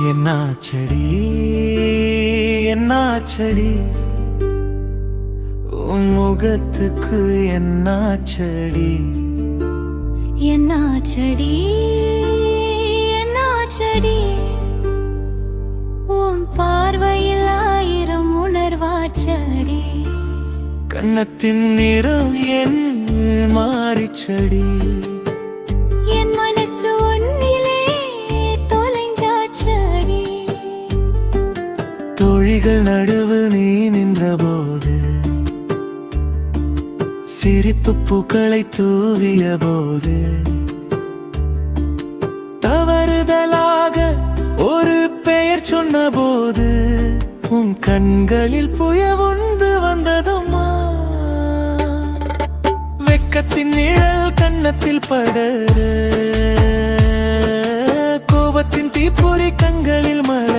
என்னாச்சடி என்னாச்சடி உன் முகத்துக்கு என்னாச்சடி என்னாச்சடி என்னாச்சடி உன் பார்வையில் ஆயிரம் உணர்வாச்சடி கன்னத்தின் நிறம் என் மாறிச்சடி என் மனசு ஒன்னிலே தொலைஞ்சாச்சடி தோழிகள் நடுவு நீ நின்றபோது சிரிப்பு பூக்களை தூவிய போது தவறுதலாக ஒரு பெயர் சொன்ன போது உன் கண்களில் புயவுந்து வந்ததம்மா வெக்கத்தின் நிழல் கன்னத்தில் படர கோபத்தின் தீப்பொறி கண்களில் மலர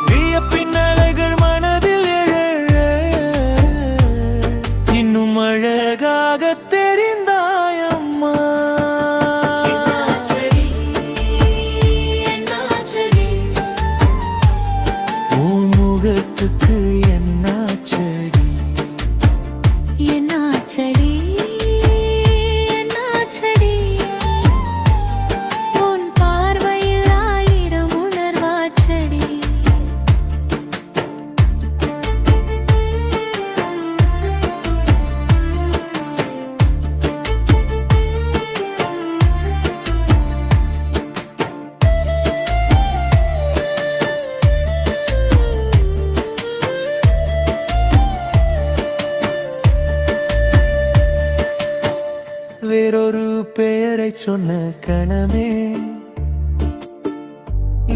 வியப்பின் அலைகள் மனதில் எழ இன்னும் அழகாக தெரிந்தாயம்மா உன் முகத்துக்கு என்னாச்சடி என்னாச்சடி என்னாச்சடி உன் பார்வையில் ஆயிரம் உணர்வாச்சடி வேறொரு பெயரை சொன்ன கணமே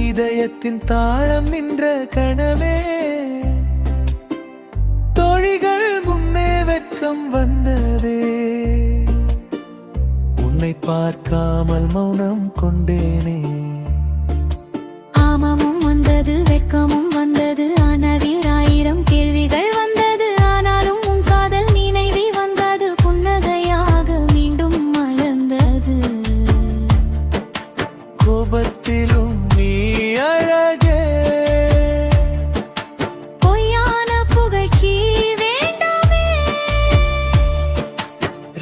இதயத்தின் தாளம் நின்ற கணமே தோழிகள் முன்னே வெட்கம் வந்ததே உன்னை பார்க்காமல் மௌனம் கொண்டேனே ஆமமும் வந்தது வெட்கமும் வந்தது ஆனவில் ஆயிரம் கேள்விகள் வந்தது ஆனாலும் உன் காதல் நினைவி வந்தது புன்னகையாக மீண்டும் மலர்ந்தது கோபத்திலும் நீ அழகே பொய்யான புகழ்ச்சி வேண்டாமே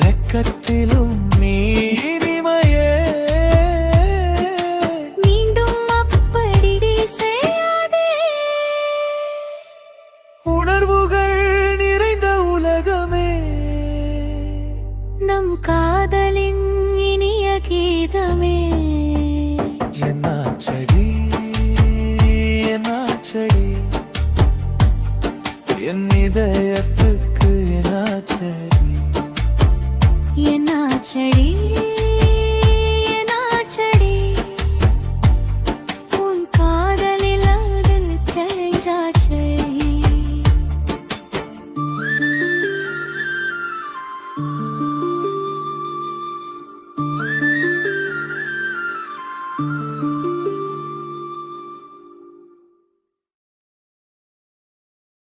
ரெக்கத்திலும் நீ இனிமையே மீண்டும் அப்படி செய்யாதே உணர்வுகள் நிறைந்த உலகமே நம் காதலின் இனிய கீதமே என்னாச்சடி என்னாச்சடி என் இதயத்துக்கு என்னாச்சடி என்னாச்சடி